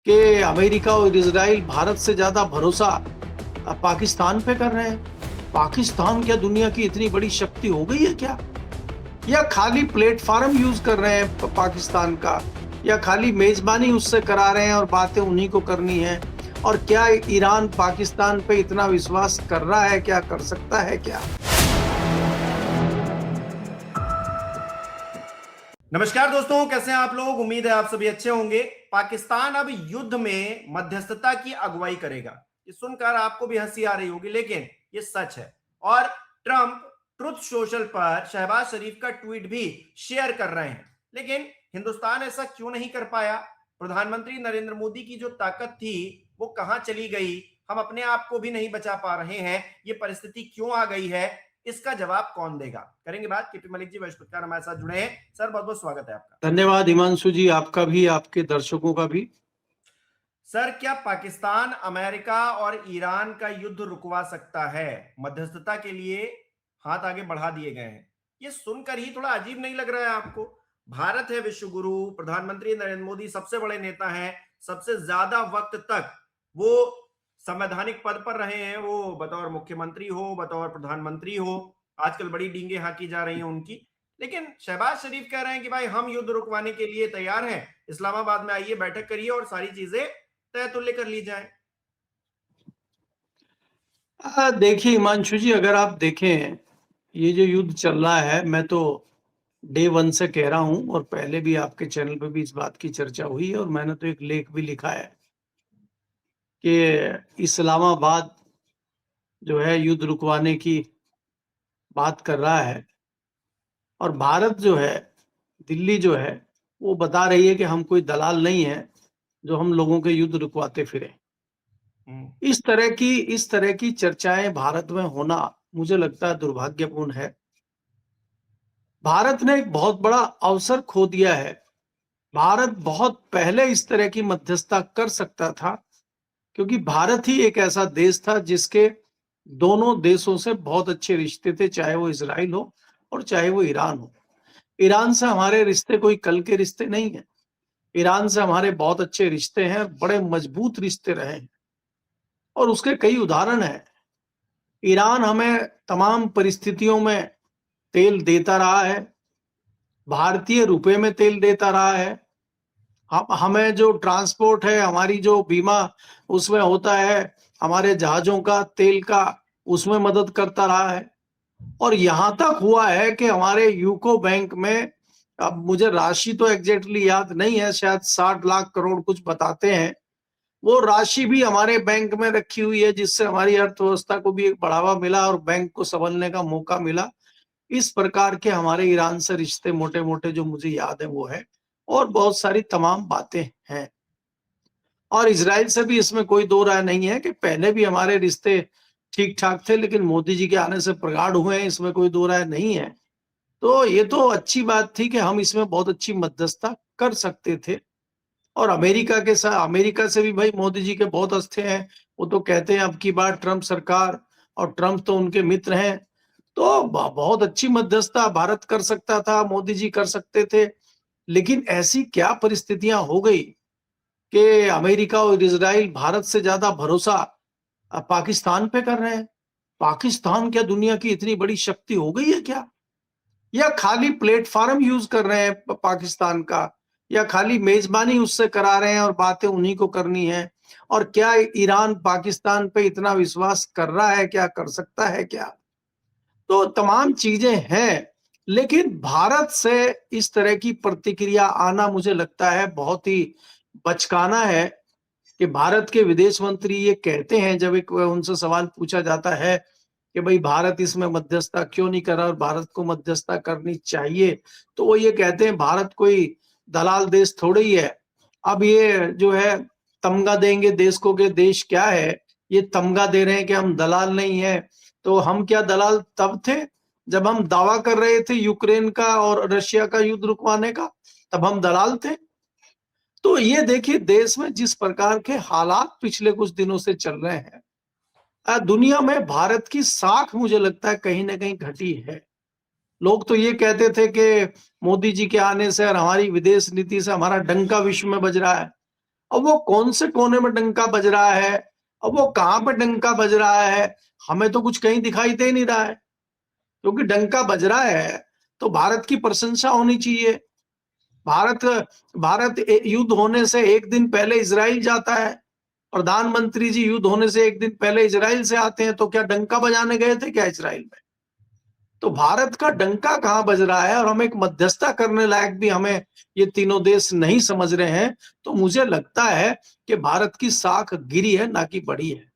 कि अमेरिका और इजराइल भारत से ज्यादा भरोसा पाकिस्तान पे कर रहे हैं। पाकिस्तान क्या दुनिया की इतनी बड़ी शक्ति हो गई है क्या? या खाली प्लेटफॉर्म यूज कर रहे हैं पाकिस्तान का, या खाली मेजबानी उससे करा रहे हैं और बातें उन्हीं को करनी है? और क्या ईरान पाकिस्तान पे इतना विश्वास कर रहा है, क्या कर सकता है क्या? नमस्कार दोस्तों, कैसे हैं आप लोग। उम्मीद है आप सभी अच्छे होंगे। पाकिस्तान अब युद्ध में मध्यस्थता की अगुवाई करेगा। ये सुनकर आपको भी हंसी आ रही होगी, लेकिन ये सच है। और ट्रंप ट्रुथ सोशल पर शहबाज शरीफ का ट्वीट भी शेयर कर रहे हैं। लेकिन हिंदुस्तान ऐसा क्यों नहीं कर पाया? प्रधानमंत्री नरेंद्र मोदी की जो ताकत थी वो कहां चली गई? हम अपने आप को भी नहीं बचा पा रहे हैं। ये परिस्थिति क्यों आ गई है? इसका जवाब कौन देगा? करेंगे बात। केपी मलिक जी वरिष्ठ हमारे साथ जुड़े हैं। सर, बहुत बहुत स्वागत है आपका। धन्यवाद हिमांशु जी, आपका भी, आपके दर्शकों का भी। सर, क्या पाकिस्तान अमेरिका और ईरान का युद्ध रुकवा सकता है? मध्यस्थता के लिए हाथ आगे बढ़ा दिए गए हैं। ये सुनकर ही थोड़ा अजीब नहीं लग रहा है आपको? भारत है विश्व गुरु, प्रधानमंत्री नरेंद्र मोदी सबसे बड़े नेता हैं, सबसे ज्यादा वक्त तक वो संवैधानिक पद पर रहे हैं, वो बतौर मुख्यमंत्री हो, बतौर प्रधानमंत्री हो। आजकल बड़ी डींगे हाँकी जा रही हैं उनकी। लेकिन शहबाज शरीफ कह रहे हैं कि भाई हम युद्ध रुकवाने के लिए तैयार हैं, इस्लामाबाद में आइए, बैठक करिए और सारी चीजें तय तुल्य कर ली जाए। देखिए हिमांशु जी, अगर आप देखें ये जो युद्ध चल रहा है, मैं तो डे वन से कह रहा हूं, और पहले भी आपके चैनल पे भी इस बात की चर्चा हुई है, और मैंने तो एक लेख भी लिखा है कि इस्लामाबाद जो है युद्ध रुकवाने की बात कर रहा है, और भारत जो है, दिल्ली जो है, वो बता रही है कि हम कोई दलाल नहीं है जो हम लोगों के युद्ध रुकवाते फिरे। इस तरह की चर्चाएं भारत में होना मुझे लगता है दुर्भाग्यपूर्ण है। भारत ने एक बहुत बड़ा अवसर खो दिया है। भारत बहुत पहले इस तरह की मध्यस्थता कर सकता था, क्योंकि भारत ही एक ऐसा देश था जिसके दोनों देशों से बहुत अच्छे रिश्ते थे, चाहे वो इजराइल हो और चाहे वो ईरान हो। ईरान से हमारे रिश्ते कोई कल के रिश्ते नहीं है। ईरान से हमारे बहुत अच्छे रिश्ते हैं, बड़े मजबूत रिश्ते रहे हैं, और उसके कई उदाहरण हैं। ईरान हमें तमाम परिस्थितियों में तेल देता रहा है, भारतीय रुपए में तेल देता रहा है। हमें जो ट्रांसपोर्ट है, हमारी जो बीमा उसमें होता है, हमारे जहाजों का, तेल का, उसमें मदद करता रहा है। और यहां तक हुआ है कि हमारे यूको बैंक में, अब मुझे राशि तो एग्जैक्टली याद नहीं है, शायद 60 लाख करोड़ कुछ बताते हैं, वो राशि भी हमारे बैंक में रखी हुई है, जिससे हमारी अर्थव्यवस्था को भी एक बढ़ावा मिला और बैंक को संभलने का मौका मिला। इस प्रकार के हमारे ईरान से रिश्ते मोटे मोटे जो मुझे याद है वो है, और बहुत सारी तमाम बातें हैं। और इजराइल से भी इसमें कोई दो राय नहीं है कि पहले भी हमारे रिश्ते ठीक ठाक थे, लेकिन मोदी जी के आने से प्रगाढ़ हुए हैं, इसमें कोई दो राय नहीं है। तो ये तो अच्छी बात थी कि हम इसमें बहुत अच्छी मध्यस्थता कर सकते थे। और अमेरिका से भी भाई मोदी जी के बहुत अस्थे हैं। वो तो कहते हैं अब की बार ट्रंप सरकार, और ट्रंप तो उनके मित्र हैं, तो बहुत अच्छी मध्यस्थता भारत कर सकता था, मोदी जी कर सकते थे। लेकिन ऐसी क्या परिस्थितियां हो गई कि अमेरिका और इजराइल भारत से ज्यादा भरोसा पाकिस्तान पे कर रहे हैं। पाकिस्तान क्या दुनिया की इतनी बड़ी शक्ति हो गई है क्या? या खाली प्लेटफॉर्म यूज कर रहे हैं पाकिस्तान का, या खाली मेजबानी उससे करा रहे हैं और बातें उन्हीं को करनी है? और क्या ईरान पाकिस्तान पे इतना विश्वास कर रहा है, क्या कर सकता है क्या? तो तमाम चीजें हैं, लेकिन भारत से इस तरह की प्रतिक्रिया आना मुझे लगता है बहुत ही बचकाना है। कि भारत के विदेश मंत्री ये कहते हैं, जब एक उनसे सवाल पूछा जाता है कि भाई भारत इसमें मध्यस्थता क्यों नहीं कर रहा और भारत को मध्यस्थता करनी चाहिए, तो वो ये कहते हैं भारत कोई दलाल देश थोड़ी ही है। अब ये जो है तमगा देंगे देश को कि देश क्या है, ये तमगा दे रहे हैं कि हम दलाल नहीं है। तो हम क्या दलाल तब थे जब हम दावा कर रहे थे यूक्रेन का और रशिया का युद्ध रुकवाने का? तब हम दलाल थे? तो ये देखिए देश में जिस प्रकार के हालात पिछले कुछ दिनों से चल रहे हैं, दुनिया में भारत की साख मुझे लगता है कहीं ना कहीं घटी है। लोग तो ये कहते थे कि मोदी जी के आने से और हमारी विदेश नीति से हमारा डंका विश्व में बज रहा है। अब वो कौन से कोने में डंका बज रहा है, अब वो कहां पे डंका बज रहा है, हमें तो कुछ कहीं दिखाई दे नहीं रहा है। क्योंकि डंका बज रहा है तो भारत की प्रशंसा होनी चाहिए। भारत भारत युद्ध होने से एक दिन पहले इजराइल जाता है, प्रधानमंत्री जी युद्ध होने से एक दिन पहले इजराइल से आते हैं, तो क्या डंका बजाने गए थे क्या इजराइल में? तो भारत का डंका कहां बज रहा है, और हम एक मध्यस्थता करने लायक भी हमें ये तीनों देश नहीं समझ रहे हैं। तो मुझे लगता है कि भारत की साख गिरी है, ना कि बढ़ी है।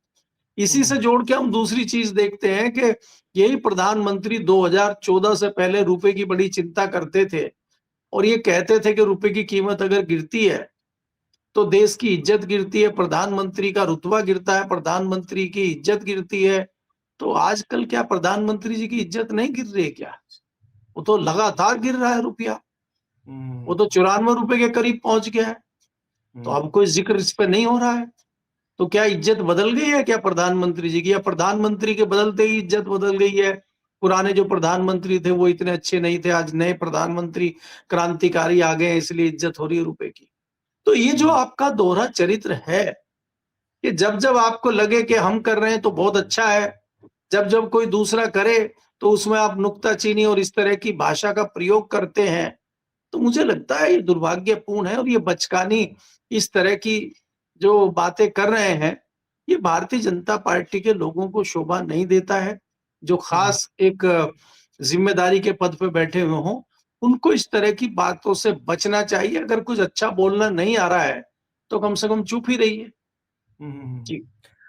इसी से जोड़ के हम दूसरी चीज देखते हैं कि यही प्रधानमंत्री 2014 से पहले रुपए की बड़ी चिंता करते थे, और ये कहते थे कि रुपए की कीमत अगर गिरती है तो देश की इज्जत गिरती है, प्रधानमंत्री का रुतबा गिरता है, प्रधानमंत्री की इज्जत गिरती है। तो आजकल क्या प्रधानमंत्री जी की इज्जत नहीं गिर रही है क्या? वो तो लगातार गिर रहा है रुपया, वो तो 94 रुपए के करीब पहुंच गया है। तो अब कोई जिक्र इस पे नहीं हो रहा है। तो क्या इज्जत बदल गई है क्या प्रधानमंत्री जी की, या प्रधानमंत्री के बदलते ही इज्जत बदल गई है? पुराने जो प्रधानमंत्री थे वो इतने अच्छे नहीं थे, आज नए प्रधानमंत्री क्रांतिकारी आ गए इसलिए इज्जत हो रही है रुपए की। तो ये जो आपका दोहरा चरित्र है कि जब जब आपको लगे कि हम कर रहे हैं तो बहुत अच्छा है, जब जब कोई दूसरा करे तो उसमें आप नुक्ताचीनी और इस तरह की भाषा का प्रयोग करते हैं, तो मुझे लगता है ये दुर्भाग्यपूर्ण है। और ये बचकानी इस तरह की जो बातें कर रहे हैं, ये भारतीय जनता पार्टी के लोगों को शोभा नहीं देता है। जो खास एक जिम्मेदारी के पद पे बैठे हुए हों, उनको इस तरह की बातों से बचना चाहिए। अगर कुछ अच्छा बोलना नहीं आ रहा है तो कम से कम चुप ही रहिए। जी।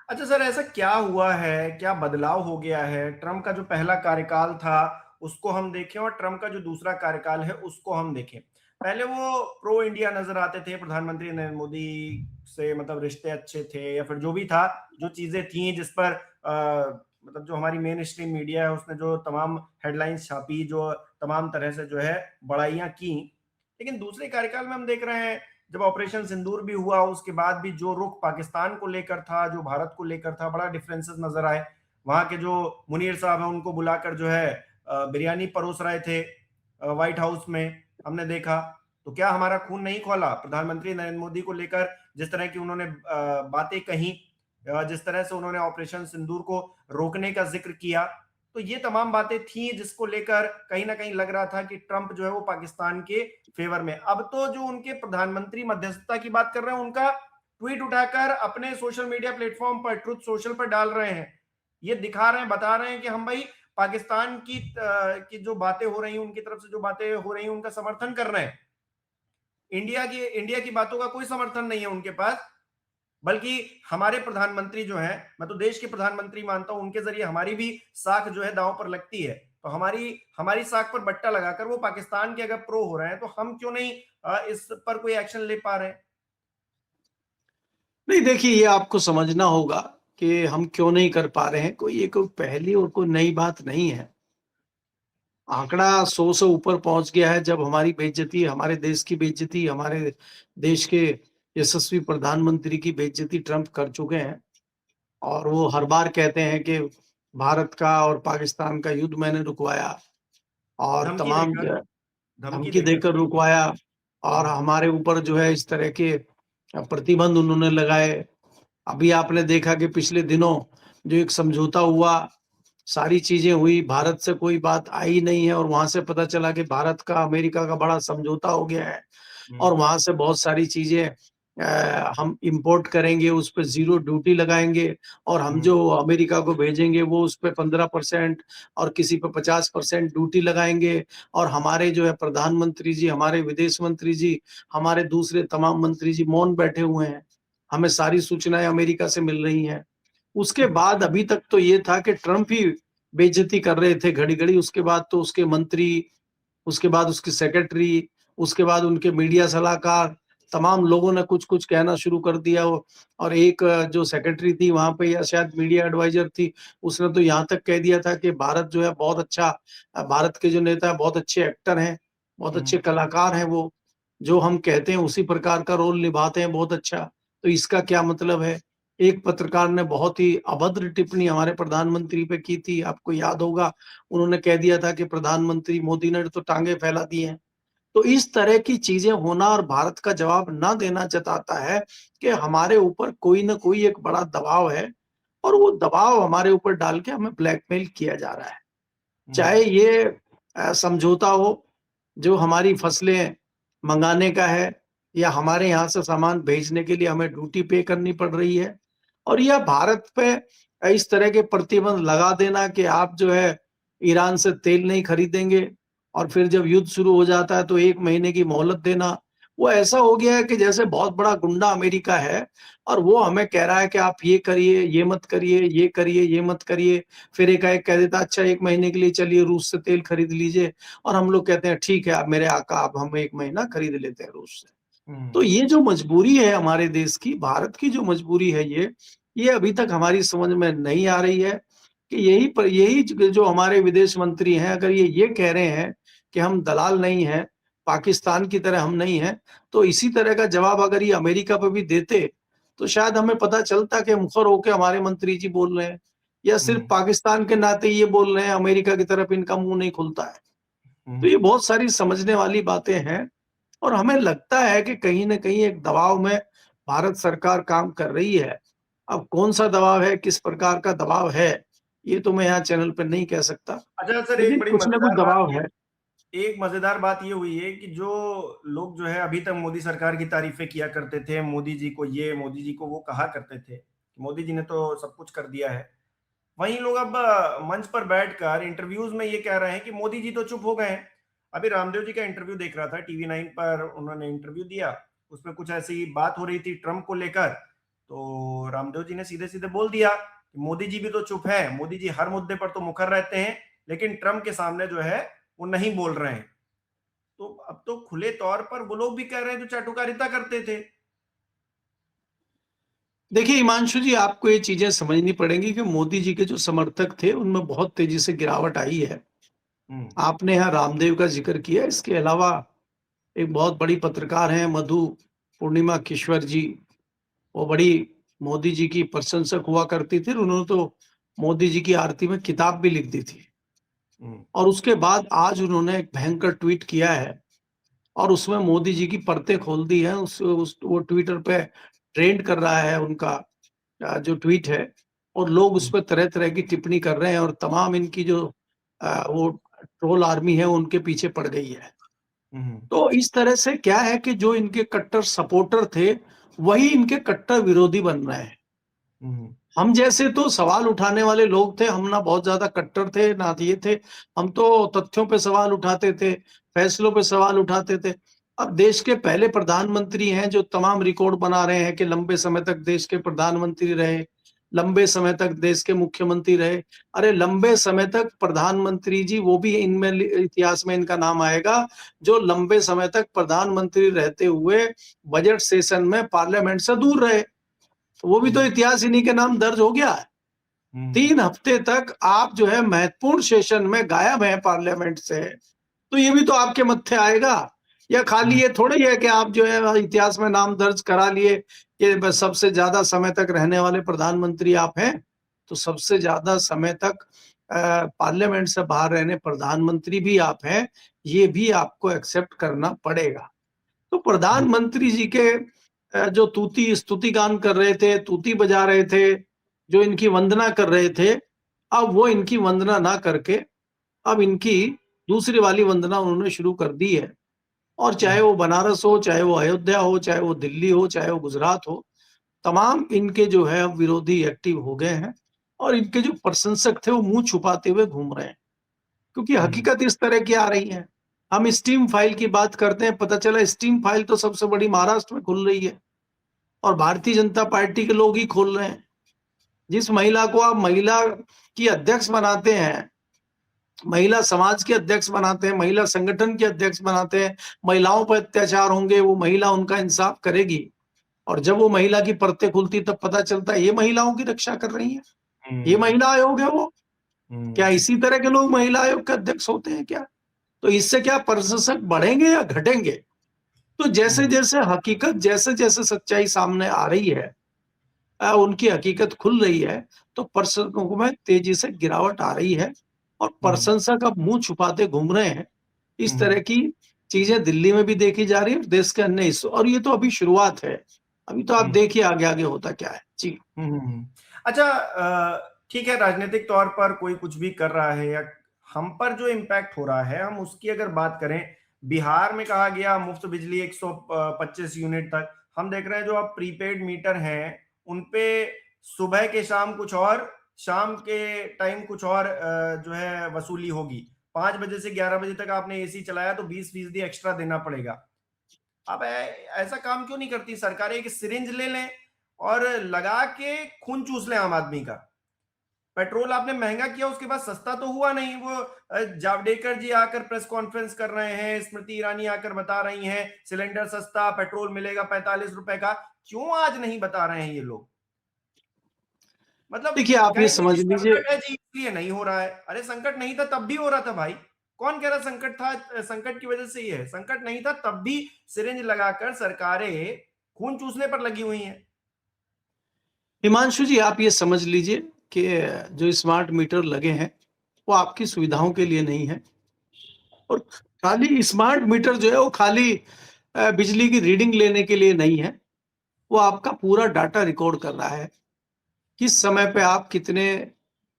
अच्छा सर, ऐसा क्या हुआ है, क्या बदलाव हो गया है? ट्रंप का जो पहला कार्यकाल था उसको हम देखें और ट्रंप का जो दूसरा कार्यकाल है उसको हम देखें। पहले वो प्रो इंडिया नजर आते थे, प्रधानमंत्री नरेंद्र मोदी से मतलब रिश्ते अच्छे थे, या फिर जो भी था, जो चीजें थी जिस पर मतलब जो हमारी मेन स्ट्रीम मीडिया है उसने जो तमाम हेडलाइंस छापी, जो तमाम तरह से जो है बड़ाइयां की। लेकिन दूसरे कार्यकाल में हम देख रहे हैं, जब ऑपरेशन सिंदूर भी हुआ उसके बाद भी जो रुख पाकिस्तान को लेकर था, जो भारत को लेकर था, बड़ा डिफरेंसेस नजर आए। वहां के जो मुनीर साहब हैं उनको बुलाकर जो है बिरयानी परोस रहे थे व्हाइट हाउस में, हमने देखा। तो क्या हमारा खून नहीं खौला प्रधानमंत्री नरेंद्र मोदी को लेकर? जिस तरह की उन्होंने बातें कही, जिस तरह से उन्होंने ऑपरेशन सिंदूर को रोकने का जिक्र किया, तो ये तमाम बातें थी जिसको लेकर कहीं ना कहीं लग रहा था कि ट्रंप जो है वो पाकिस्तान के फेवर में। अब तो जो उनके प्रधानमंत्री मध्यस्थता की बात कर रहे हैं, उनका ट्वीट उठाकर अपने सोशल मीडिया प्लेटफॉर्म पर, ट्रुथ सोशल पर डाल रहे हैं। ये दिखा रहे हैं, बता रहे हैं कि हम भाई पाकिस्तान की जो बातें हो रही हैं, उनकी तरफ से जो बातें हो रही हैं उनका समर्थन कर रहे हैं। इंडिया की बातों का कोई समर्थन नहीं है उनके पास। बल्कि हमारे प्रधानमंत्री जो हैं, मैं तो देश के प्रधानमंत्री मानता हूं, उनके जरिए हमारी भी साख जो है दांव पर लगती है। तो हमारी हमारी साख पर बट्टा लगाकर वो पाकिस्तान के अगर प्रो हो रहे हैं, तो हम क्यों नहीं इस पर कोई एक्शन ले पा रहे हैं? नहीं, देखिए ये आपको समझना होगा कि हम क्यों नहीं कर पा रहे हैं। कोई ये कोई पहली और कोई नई बात नहीं है। आंकड़ा 100 से ऊपर पहुंच गया है। जब हमारी बेइज्जती, हमारे देश की बेइज्जती, हमारे देश के यशस्वी प्रधानमंत्री की बेइज्जती ट्रंप कर चुके हैं, और वो हर बार कहते हैं कि भारत का और पाकिस्तान का युद्ध मैंने रुकवाया, और धमकी तमाम देकर, धमकी धमकी देकर। देकर रुकवाया, और हमारे ऊपर जो है इस तरह के प्रतिबंध उन्होंने लगाए। अभी आपने देखा कि पिछले दिनों जो एक समझौता हुआ, सारी चीजें हुई, भारत से कोई बात आई नहीं है, और वहां से पता चला कि भारत का अमेरिका का बड़ा समझौता हो गया है, और वहां से बहुत सारी चीजें हम इंपोर्ट करेंगे, उस पर जीरो ड्यूटी लगाएंगे, और हम जो अमेरिका को भेजेंगे वो उस पर 15% और किसी पर 50% ड्यूटी लगाएंगे। और हमारे जो है प्रधानमंत्री जी, हमारे विदेश मंत्री जी, हमारे दूसरे तमाम मंत्री जी मौन बैठे हुए हैं। हमें सारी सूचनाएं अमेरिका से मिल रही हैं। उसके बाद अभी तक तो ये था कि ट्रंप ही बेइज्जती कर रहे थे घड़ी घड़ी। उसके बाद तो उसके मंत्री, उसके बाद उसके सेक्रेटरी, उसके बाद उनके मीडिया सलाहकार, तमाम लोगों ने कुछ कुछ कहना शुरू कर दिया। और एक जो सेक्रेटरी थी वहां पे, या शायद मीडिया एडवाइजर थी, उसने तो यहाँ तक कह दिया था कि भारत जो है बहुत अच्छा, भारत के जो नेता है बहुत अच्छे एक्टर हैं, बहुत अच्छे कलाकार हैं, वो जो हम कहते हैं उसी प्रकार का रोल निभाते हैं बहुत अच्छा। तो इसका क्या मतलब है? एक पत्रकार ने बहुत ही अभद्र टिप्पणी हमारे प्रधानमंत्री पे की थी, आपको याद होगा। उन्होंने कह दिया था कि प्रधानमंत्री मोदी ने तो टांगे फैला दी हैं। तो इस तरह की चीजें होना और भारत का जवाब ना देना जताता है कि हमारे ऊपर कोई ना कोई एक बड़ा दबाव है और वो दबाव हमारे ऊपर डाल के हमें ब्लैकमेल किया जा रहा है। चाहे ये समझौता हो, जो हमारी फसलें मंगाने का है या हमारे यहाँ से सामान भेजने के लिए हमें ड्यूटी पे करनी पड़ रही है, और या भारत पे इस तरह के प्रतिबंध लगा देना कि आप जो है ईरान से तेल नहीं खरीदेंगे और फिर जब युद्ध शुरू हो जाता है तो 1 महीने की मोहलत देना। वो ऐसा हो गया है कि जैसे बहुत बड़ा गुंडा अमेरिका है और वो हमें कह रहा है कि आप ये करिए, ये मत करिए, ये करिए, ये मत करिए। फिर एकाएक कह देता अच्छा 1 महीने के लिए चलिए रूस से तेल खरीद लीजिए, और हम लोग कहते हैं ठीक है आप मेरे आका, आप हम 1 महीना खरीद लेते हैं रूस से। तो ये जो मजबूरी है हमारे देश की, भारत की जो मजबूरी है, ये अभी तक हमारी समझ में नहीं आ रही है कि यही जो हमारे विदेश मंत्री हैं, अगर ये कह रहे हैं कि हम दलाल नहीं हैं, पाकिस्तान की तरह हम नहीं हैं, तो इसी तरह का जवाब अगर ये अमेरिका पे भी देते, तो शायद हमें पता चलता कि मुखर होके हमारे मंत्री जी बोल रहे हैं, या सिर्फ पाकिस्तान के नाते ये बोल रहे हैं, अमेरिका की तरफ इनका मुंह नहीं खुलता है। तो ये बहुत सारी समझने वाली बातें हैं और हमें लगता है कि कहीं न कहीं एक दबाव में भारत सरकार काम कर रही है। अब कौन-सा दबाव है, किस प्रकार का दबाव है, ये तो मैं यहाँ चैनल पे नहीं कह सकता, अच्छा सर, एक लेकिन बड़ी कुछ न कुछ मजेदार बात दबाव है। एक मजेदार बात ये हुई है कि जो लोग जो है अभी तक मोदी सरकार की तारीफें किया करते थे, मोदी जी को ये, मोदी जी को वो कहा करते थे, मोदी जी ने तो सब कुछ कर दिया है, वहीं लोग अब मंच पर बैठकर इंटरव्यूज में ये कह रहे हैं कि मोदी जी तो चुप हो गए हैं। अभी रामदेव जी का इंटरव्यू देख रहा था, टीवी 9 पर उन्होंने इंटरव्यू दिया, उसमें कुछ ऐसी बात हो रही थी ट्रंप को लेकर, तो रामदेव जी ने सीधे सीधे बोल दिया कि मोदी जी भी तो चुप है, मोदी जी हर मुद्दे पर तो मुखर रहते हैं, लेकिन ट्रंप के सामने जो है वो नहीं बोल रहे हैं। तो अब तो खुले तौर पर वो लोग भी कह रहे हैं जो चाटुकारिता करते थे। देखिए हिमांशु जी, आपको ये चीजें समझनी पड़ेंगी कि मोदी जी के जो समर्थक थे उनमें बहुत तेजी से गिरावट आई है। आपने यहाँ रामदेव का जिक्र किया, इसके अलावा एक बहुत बड़ी पत्रकार हैं मधु पूर्णिमा किश्वर जी, वो बड़ी मोदी जी की प्रशंसक हुआ करती थी, उन्होंने तो मोदी जी की आरती में किताब भी लिख दी थी। और उसके बाद आज उन्होंने एक भयंकर ट्वीट किया है और उसमें मोदी जी की परतें खोल दी हैं। वो ट्विटर पे ट्रेंड कर रहा है उनका जो ट्वीट है, और लोग उस पर तरह तरह की टिप्पणी कर रहे हैं और तमाम इनकी जो वो ट्रोल आर्मी है उनके पीछे पड़ गई है। तो इस तरह से क्या है कि जो इनके कट्टर सपोर्टर थे वही इनके कट्टर विरोधी बन रहे हैं। हम जैसे तो सवाल उठाने वाले लोग थे, हम ना बहुत ज्यादा कट्टर थे ना ये थे, हम तो तथ्यों पे सवाल उठाते थे, फैसलों पे सवाल उठाते थे। अब देश के पहले प्रधानमंत्री हैं जो तमाम रिकॉर्ड बना रहे हैं कि लंबे समय तक देश के प्रधानमंत्री रहे, लंबे समय तक देश के मुख्यमंत्री रहे। अरे लंबे समय तक प्रधानमंत्री जी, वो भी इनमें इतिहास में इनका नाम आएगा, जो लंबे समय तक प्रधानमंत्री रहते हुए बजट सेशन में पार्लियामेंट से दूर रहे, वो भी तो इतिहास इन्हीं के नाम दर्ज हो गया है। 3 हफ्ते तक आप जो है महत्वपूर्ण सेशन में गायब हैं पार्लियामेंट से, तो ये भी तो आपके मत्थे आएगा। या खाली ये थोड़ा ही है कि आप जो है इतिहास में नाम दर्ज करा लिए कि सबसे ज्यादा समय तक रहने वाले प्रधानमंत्री आप हैं, तो सबसे ज्यादा समय तक पार्लियामेंट से बाहर रहने प्रधानमंत्री भी आप हैं, ये भी आपको एक्सेप्ट करना पड़ेगा। तो प्रधानमंत्री जी के जो तूती स्तुति गान कर रहे थे, तूती बजा रहे थे, जो इनकी वंदना कर रहे थे, अब वो इनकी वंदना ना करके अब इनकी दूसरी वाली वंदना उन्होंने शुरू कर दी है। और चाहे वो बनारस हो, चाहे वो अयोध्या हो, चाहे वो दिल्ली हो, चाहे वो गुजरात हो, तमाम इनके जो है अब विरोधी एक्टिव हो गए हैं और इनके जो प्रशंसक थे वो मुंह छुपाते हुए घूम रहे हैं, क्योंकि हकीकत इस तरह की आ रही है। हम स्टीम फाइल की बात करते हैं, पता चला स्टीम फाइल तो सबसे बड़ी महाराष्ट्र में खुल रही है और भारतीय जनता पार्टी के लोग ही खोल रहे हैं। जिस महिला को आप महिला की अध्यक्ष बनाते हैं, महिला समाज के अध्यक्ष बनाते हैं, महिला संगठन के अध्यक्ष बनाते हैं, महिलाओं पर अत्याचार होंगे, वो महिला उनका इंसाफ करेगी, और जब वो महिला की परतें खुलती तब पता चलता है ये महिलाओं की रक्षा कर रही है, ये महिला आयोग है वो। क्या इसी तरह के लोग महिला आयोग के अध्यक्ष होते हैं क्या? तो इससे क्या प्रशंसक बढ़ेंगे या घटेंगे? तो जैसे जैसे हकीकत, जैसे जैसे सच्चाई सामने आ रही है, उनकी हकीकत खुल रही है, तो प्रशंसकों में तेजी से गिरावट आ रही है और प्रशंसक अब मुंह छुपाते घूम रहे हैं। इस तरह की चीजें दिल्ली में भी देखी जा रही है और देश के अन्य हिस्सों, और ये तो अभी शुरुआत है, अभी तो आप देखिए आगे आगे होता क्या है जी। अच्छा, ठीक है, राजनीतिक तौर पर कोई कुछ भी कर रहा है, या हम पर जो इम्पैक्ट हो रहा है, हम उसकी अगर बात करें, बिहार में कहा गया मुफ्त बिजली 125 यूनिट तक। हम देख रहे हैं जो अब प्रीपेड मीटर हैं उनपे सुबह के शाम कुछ और, शाम के टाइम कुछ और जो है वसूली होगी। 5 बजे से 11 बजे तक आपने एसी चलाया तो 20% एक्स्ट्रा देना पड़ेगा। अब ऐसा काम क्यों नहीं करती सरकार? एक सिरिंज ले लें और लगा के खून चूस लें आम आदमी का। पेट्रोल आपने महंगा किया, उसके बाद सस्ता तो हुआ नहीं। वो जावड़ेकर जी आकर प्रेस कॉन्फ्रेंस कर रहे हैं, स्मृति ईरानी आकर बता रही हैं सिलेंडर सस्ता, पेट्रोल मिलेगा 45 रुपए का। क्यों आज नहीं बता रहे हैं ये लोग? मतलब देखिए आप ये कहेंगे समझ कि लीजिए, संकट है जी इसलिए नहीं हो रहा है। अरे संकट नहीं था तब भी हो रहा था भाई। कौन कह रहा संकट था, संकट की वजह से ही है? संकट नहीं था तब भी सिरिंज लगाकर सरकारें खून चूसने पर लगी हुई हैं। हिमांशु जी आप ये समझ लीजिए कि जो स्मार्ट मीटर लगे हैं वो आपकी सुविधाओं के लिए नहीं है, और खाली स्मार्ट मीटर जो है वो खाली बिजली की रीडिंग लेने के लिए नहीं है, वो आपका पूरा डाटा रिकॉर्ड कर रहा है। किस समय पे आप कितने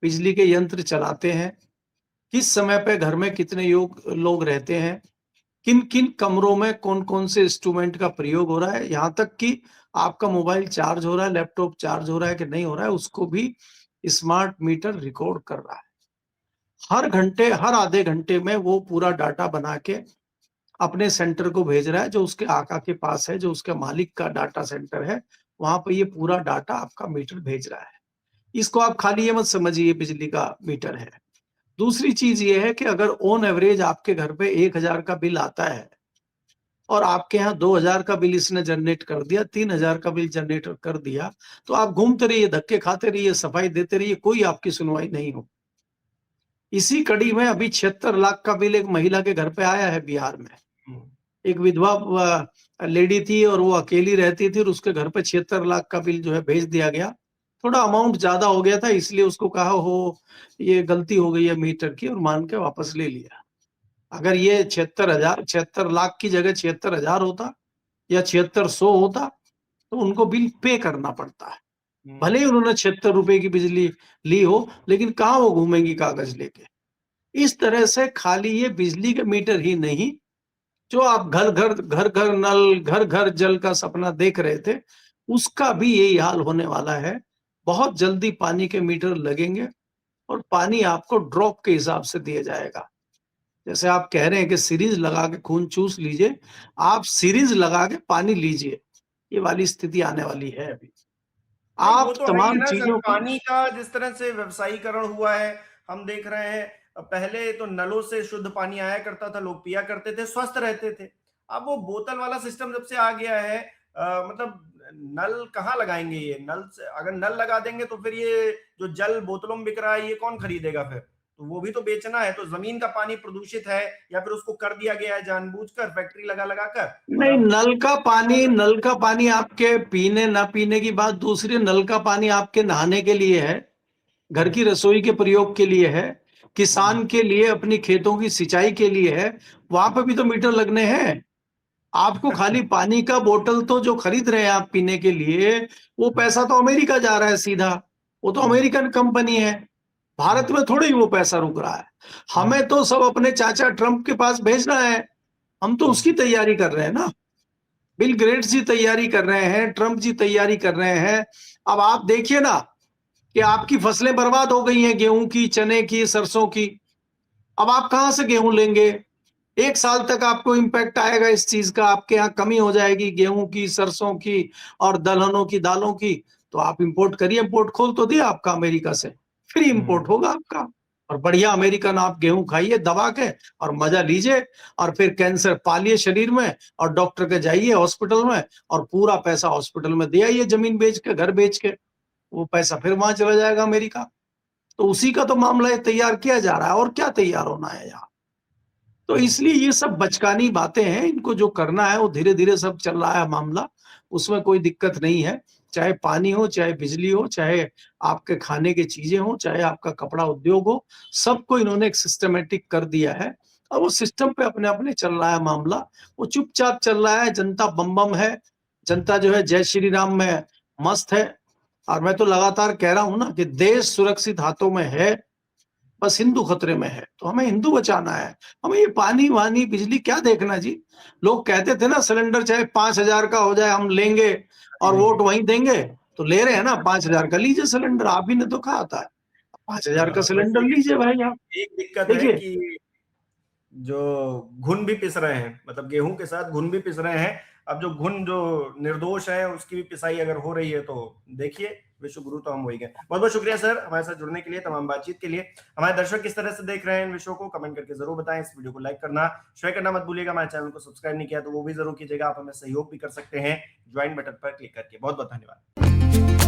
बिजली के यंत्र चलाते हैं, किस समय पे घर में कितने लोग रहते हैं, किन किन कमरों में कौन कौन से इंस्ट्रूमेंट का प्रयोग हो रहा है, यहाँ तक कि आपका मोबाइल चार्ज हो रहा है, लैपटॉप चार्ज हो रहा है कि नहीं हो रहा है, उसको भी स्मार्ट मीटर रिकॉर्ड कर रहा है। हर घंटे, हर आधे घंटे में वो पूरा डाटा बना के अपने सेंटर को भेज रहा है, जो उसके आका के पास है, जो उसके मालिक का डाटा सेंटर है, वहां पर ये पूरा डाटा आपका मीटर भेज रहा है। इसको आप खाली ये मत समझिए बिजली का मीटर है। दूसरी चीज ये है कि अगर ऑन एवरेज आपके घर पे 1000 का बिल आता है और आपके यहाँ 2000 का बिल इसने जनरेट कर दिया, 3000 का बिल जनरेट कर दिया, तो आप घूमते रहिए, धक्के खाते रहिए, सफाई देते रहिए, कोई आपकी सुनवाई नहीं हो। इसी कड़ी में अभी 76 लाख का बिल एक महिला के घर पे आया है बिहार में। एक विधवा लेडी थी और वो अकेली रहती थी और उसके घर पे 76 लाख का बिल जो है भेज दिया गया। थोड़ा अमाउंट ज्यादा हो गया था, इसलिए उसको कहा हो ये गलती हो गई है मीटर की, और मान के वापस ले लिया। अगर ये 76 लाख की जगह 76,000 होता या 7600 होता तो उनको बिल पे करना पड़ता है। भले ही उन्होंने 76 रुपए की बिजली ली हो, लेकिन कहाँ वो घूमेंगी कागज लेके। इस तरह से खाली ये बिजली के मीटर ही नहीं, जो आप घर घर नल, घर घर जल का सपना देख रहे थे, उसका भी यही हाल होने वाला है। बहुत जल्दी पानी के मीटर लगेंगे और पानी आपको ड्रॉप के हिसाब से दिया जाएगा। जैसे आप कह रहे हैं कि सीरीज लगा के खून चूस लीजिए, आप सीरीज लगा के पानी लीजिए, ये वाली स्थिति आने वाली है अभी। नहीं, वो आप तो है ही है तमाम ना सर। चीजों को, पानी का जिस तरह से व्यवसायीकरण हुआ है, हम देख रहे हैं। पहले तो नलों से शुद्ध पानी आया करता था, लोग पिया करते थे, स्वस्थ रहते थे। अब वो बोतल वाला सिस्टम जब से आ गया है, मतलब नल कहाँ लगाएंगे? ये नल से अगर नल लगा देंगे तो फिर ये जो जल बोतलों में बिक रहा है ये कौन खरीदेगा? फिर तो वो भी तो बेचना है। तो जमीन का पानी प्रदूषित है, या फिर उसको कर दिया गया है जानबूझकर, फैक्ट्री लगा लगा कर। और नहीं, अब नल का पानी आपके पीने ना पीने की बात दूसरी, नल का पानी आपके नहाने के लिए है, घर की रसोई के प्रयोग के लिए है, किसान के लिए अपनी खेतों की सिंचाई के लिए है। वहां पर भी तो मीटर लगने हैं। आपको खाली पानी का बोतल तो जो खरीद रहे हैं आप पीने के लिए, वो पैसा तो अमेरिका जा रहा है सीधा, वो तो अमेरिकन कंपनी है। भारत में थोड़ी वो पैसा रुक रहा है। हमें तो सब अपने चाचा ट्रंप के पास भेजना है, हम तो उसकी तैयारी कर रहे हैं ना। बिल गेट्स जी तैयारी कर रहे हैं, ट्रंप जी तैयारी कर रहे हैं। अब आप देखिए ना कि आपकी फसलें बर्बाद हो गई हैं, गेहूं की, चने की, सरसों की। अब आप कहां से गेहूं लेंगे? 1 साल तक आपको इम्पैक्ट आएगा इस चीज का, आपके यहाँ कमी हो जाएगी गेहूं की, सरसों की और दलहनों की, दालों की। तो आप इंपोर्ट करिए, इंपोर्ट खोल तो दिया आपका अमेरिका से, फ्री इंपोर्ट होगा आपका। और बढ़िया अमेरिकन आप गेहूं खाइए दबा के और मजा लीजिए, और फिर कैंसर पालिए शरीर में, और डॉक्टर के जाइए हॉस्पिटल में, और पूरा पैसा हॉस्पिटल में दे आइए, जमीन बेच के, घर बेच के, वो पैसा फिर वहां चला जाएगा अमेरिका। तो उसी का तो मामला ये तैयार किया जा रहा है, और क्या तैयार होना है यहाँ। तो इसलिए ये सब बचकानी बातें हैं, इनको जो करना है वो धीरे धीरे सब चल रहा है मामला, उसमें कोई दिक्कत नहीं है। चाहे पानी हो, चाहे बिजली हो, चाहे आपके खाने की चीजें हो, चाहे आपका कपड़ा उद्योग हो, सबको इन्होंने एक सिस्टमेटिक कर दिया है। और वो सिस्टम पे अपने अपने चल रहा है मामला, वो चुपचाप चल रहा है। जनता बम बम है, जनता जो है जय श्री राम में मस्त है। और मैं तो लगातार कह रहा हूं ना कि देश सुरक्षित हाथों में है, बस हिंदू खतरे में है। तो हमें हिंदू बचाना है, हमें ये पानी वानी बिजली क्या देखना जी। लोग कहते थे ना सिलेंडर चाहे 5,000 का हो जाए हम लेंगे और वोट वहीं देंगे, तो ले रहे हैं ना 5,000 का, लीजिए सिलेंडर। आप ही ने तो कहा था 5,000 का सिलेंडर वैसे लीजिए भाई आप। एक दिक्कत है देखिए कि जो घुन भी पिस रहे हैं, मतलब गेहूं के साथ घुन भी पिस रहे हैं। अब जो घुन जो निर्दोष है उसकी भी पिसाई अगर हो रही है तो देखिए, विश्व गुरु तो हम वही गए। बहुत बहुत शुक्रिया सर हमारे साथ जुड़ने के लिए, तमाम बातचीत के लिए। हमारे दर्शक किस तरह से देख रहे हैं इन विषयों को कमेंट करके जरूर बताएं। इस वीडियो को लाइक करना, शेयर करना मत भूलिएगा। हमारे चैनल को सब्सक्राइब नहीं किया तो वो भी जरूर कीजिएगा। आप हमें सहयोग भी कर सकते हैं ज्वाइन बटन पर क्लिक करके। बहुत बहुत धन्यवाद।